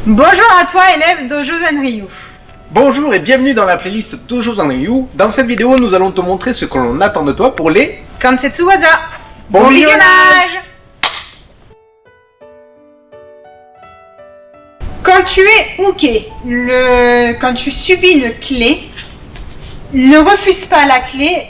Bonjour à toi élève Dojo Zenryu. Bonjour et bienvenue dans la playlist Dojo Zenryu. Dans cette vidéo, nous allons te montrer ce que l'on attend de toi pour les Kansetsu Waza. Bon visionnage. Quand tu es hooké, quand tu subis une clé, ne refuse pas la clé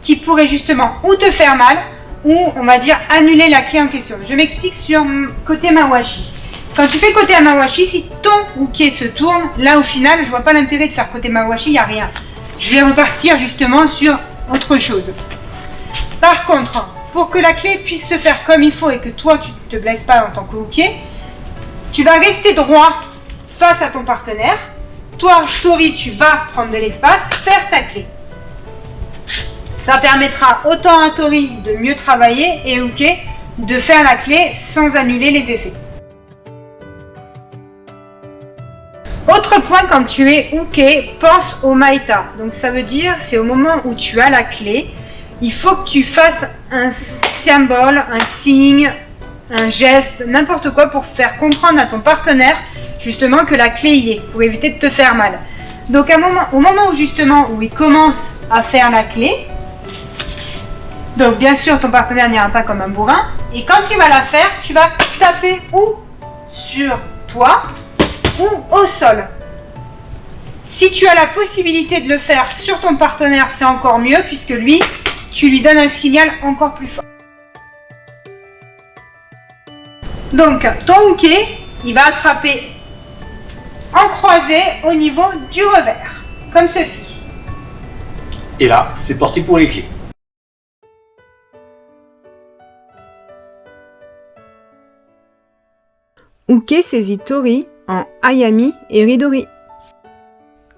qui pourrait justement ou te faire mal ou on va dire annuler la clé en question. Je m'explique sur côté Mawashi. Quand tu fais côté Mawashi, si ton hooké se tourne, là au final, je vois pas l'intérêt de faire côté Mawashi, il n'y a rien. Je vais repartir justement sur autre chose. Par contre, pour que la clé puisse se faire comme il faut et que toi tu ne te blesses pas en tant que hooké, tu vas rester droit face à ton partenaire. Toi, Tori, tu vas prendre de l'espace, faire ta clé. Ça permettra autant à Tori de mieux travailler et hooké de faire la clé sans annuler les effets. Autre point, quand tu es hooké, pense au maïta. Donc ça veut dire, c'est au moment où tu as la clé, il faut que tu fasses un symbole, un signe, un geste, n'importe quoi pour faire comprendre à ton partenaire justement que la clé y est, pour éviter de te faire mal. Donc au moment où justement où il commence à faire la clé, donc bien sûr ton partenaire n'ira pas comme un bourrin, et quand tu vas la faire, tu vas taper ou sur toi ou au sol. Si tu as la possibilité de le faire sur ton partenaire, c'est encore mieux puisque lui, tu lui donnes un signal encore plus fort. Donc ton hooké, il va attraper en croisé au niveau du revers, comme ceci. Et là, c'est parti pour les clés. Hooké saisit Tori en Ayami et Ridori.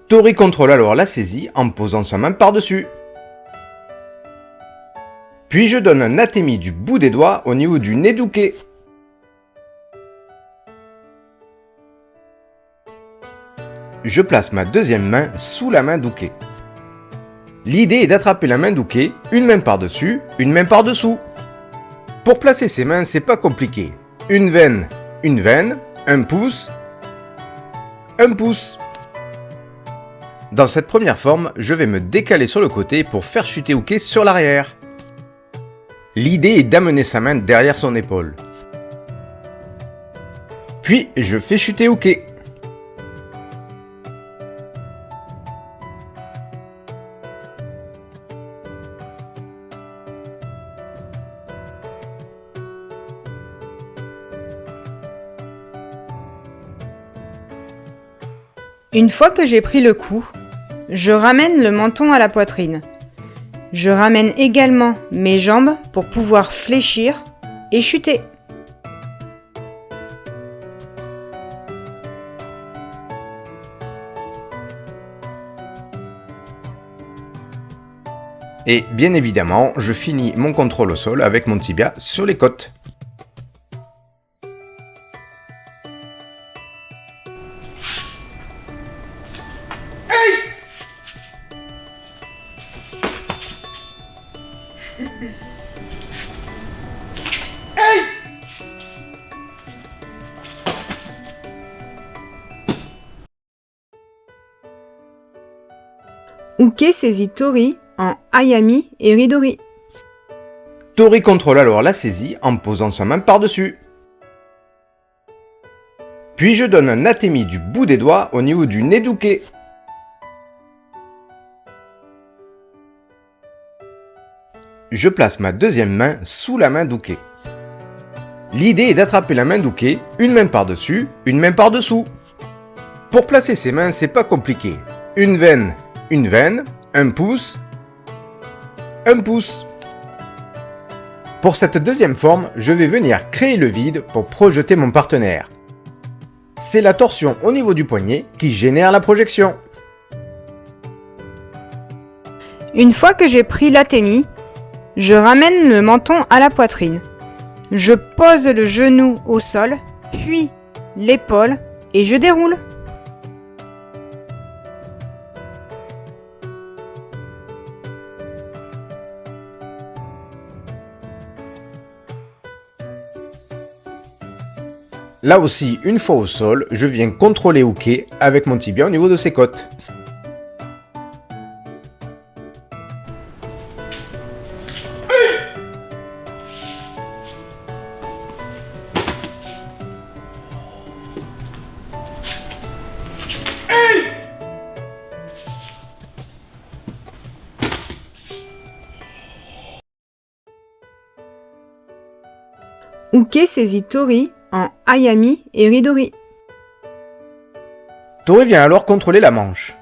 Tori contrôle alors la saisie en posant sa main par-dessus. Puis je donne un atemi du bout des doigts au niveau du nez d'Hooké. Je place ma deuxième main sous la main d'Hooké. L'idée est d'attraper la main d'Hooké, une main par-dessus, une main par-dessous. Pour placer ses mains, c'est pas compliqué. Une veine, un pouce, un pouce. Dans cette première forme, je vais me décaler sur le côté pour faire chuter Hooké sur l'arrière. L'idée est d'amener sa main derrière son épaule. Puis, je fais chuter Hooké. Une fois que j'ai pris le coup, je ramène le menton à la poitrine. Je ramène également mes jambes pour pouvoir fléchir et chuter. Et bien évidemment, je finis mon contrôle au sol avec mon tibia sur les côtes. Hooké saisit Tori en Ayami et Ridori. Tori contrôle alors la saisie en posant sa main par-dessus. Puis je donne un atemi du bout des doigts au niveau du nez d'Hooké. Je place ma deuxième main sous la main d'Hooké. L'idée est d'attraper la main d'Hooké, une main par-dessus, une main par-dessous. Pour placer ses mains, c'est pas compliqué. Une veine, un pouce, un pouce. Pour cette deuxième forme, je vais venir créer le vide pour projeter mon partenaire. C'est la torsion au niveau du poignet qui génère la projection. Une fois que j'ai pris l'atemi, je ramène le menton à la poitrine. Je pose le genou au sol, puis l'épaule et je déroule. Là aussi, une fois au sol, je viens contrôler Uke avec mon tibia au niveau de ses côtes. Uke saisit Tori en Ayami et Ridori. Tori vient alors contrôler la manche.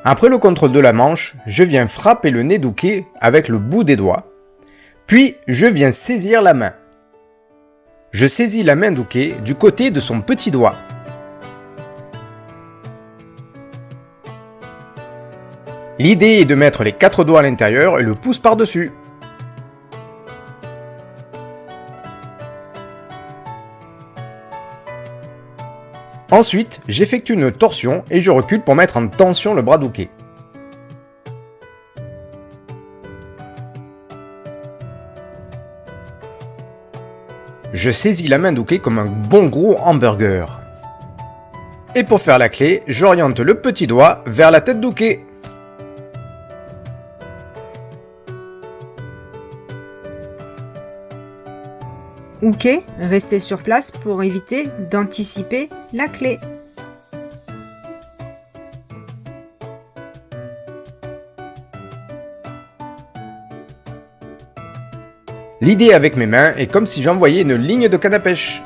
Après le contrôle de la manche, je viens frapper le nez d'Uke avec le bout des doigts. Puis, je viens saisir la main. Je saisis la main d'Uke du côté de son petit doigt. L'idée est de mettre les 4 doigts à l'intérieur et le pouce par-dessus. Ensuite, j'effectue une torsion et je recule pour mettre en tension le bras d'Uke. Je saisis la main d'Uke comme un bon gros hamburger. Et pour faire la clé, j'oriente le petit doigt vers la tête d'Uke. Uke restait sur place pour éviter d'anticiper la clé. L'idée avec mes mains est comme si j'envoyais une ligne de canne à pêche.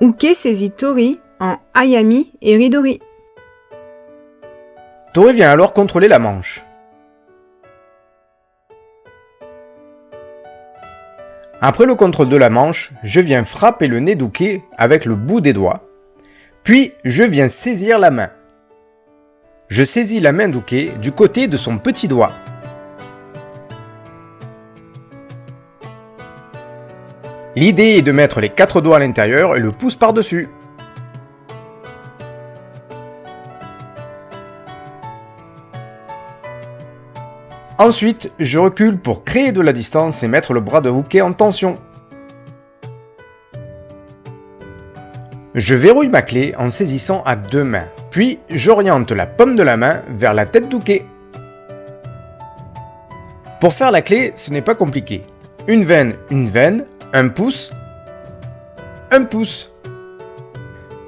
Uke saisit Tori en Ayami et Ridori. Tori vient alors contrôler la manche. Après le contrôle de la manche, je viens frapper le nez d'Uke avec le bout des doigts. Puis, je viens saisir la main. Je saisis la main d'Uke du côté de son petit doigt. L'idée est de mettre les 4 doigts à l'intérieur et le pouce par-dessus. Ensuite, je recule pour créer de la distance et mettre le bras de Uke en tension. Je verrouille ma clé en saisissant à 2 mains, puis j'oriente la paume de la main vers la tête d'Uke. Pour faire la clé, ce n'est pas compliqué. Une veine, un pouce.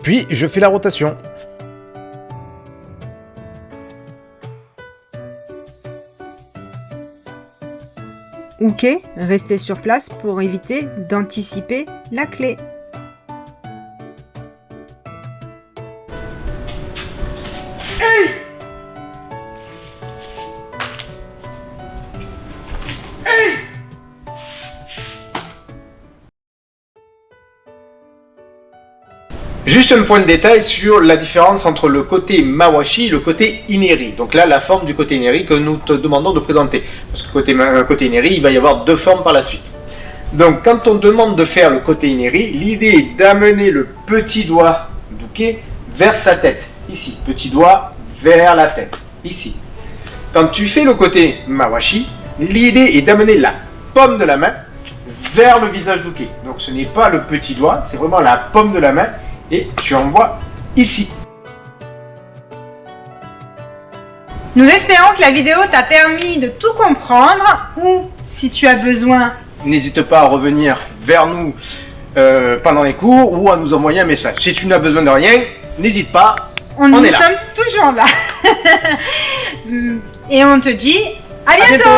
Puis je fais la rotation. Uke restait sur place pour éviter d'anticiper la clé. Juste un point de détail sur la différence entre le côté Mawashi et le côté Ineri. Donc là, la forme du côté Ineri que nous te demandons de présenter. Parce que côté Ineri, il va y avoir 2 formes par la suite. Donc quand on demande de faire le côté Ineri, l'idée est d'amener le petit doigt d'Uke vers sa tête. Ici, petit doigt vers la tête. Ici. Quand tu fais le côté Mawashi, l'idée est d'amener la paume de la main vers le visage d'Uke. Donc ce n'est pas le petit doigt, c'est vraiment la paume de la main. Et tu envoies ici. Nous espérons que la vidéo t'a permis de tout comprendre, ou si tu as besoin, N'hésite pas à revenir vers nous pendant les cours ou à nous envoyer un message. Si tu n'as besoin de rien, n'hésite pas, nous est là. sommes toujours là. Et on te dit à bientôt.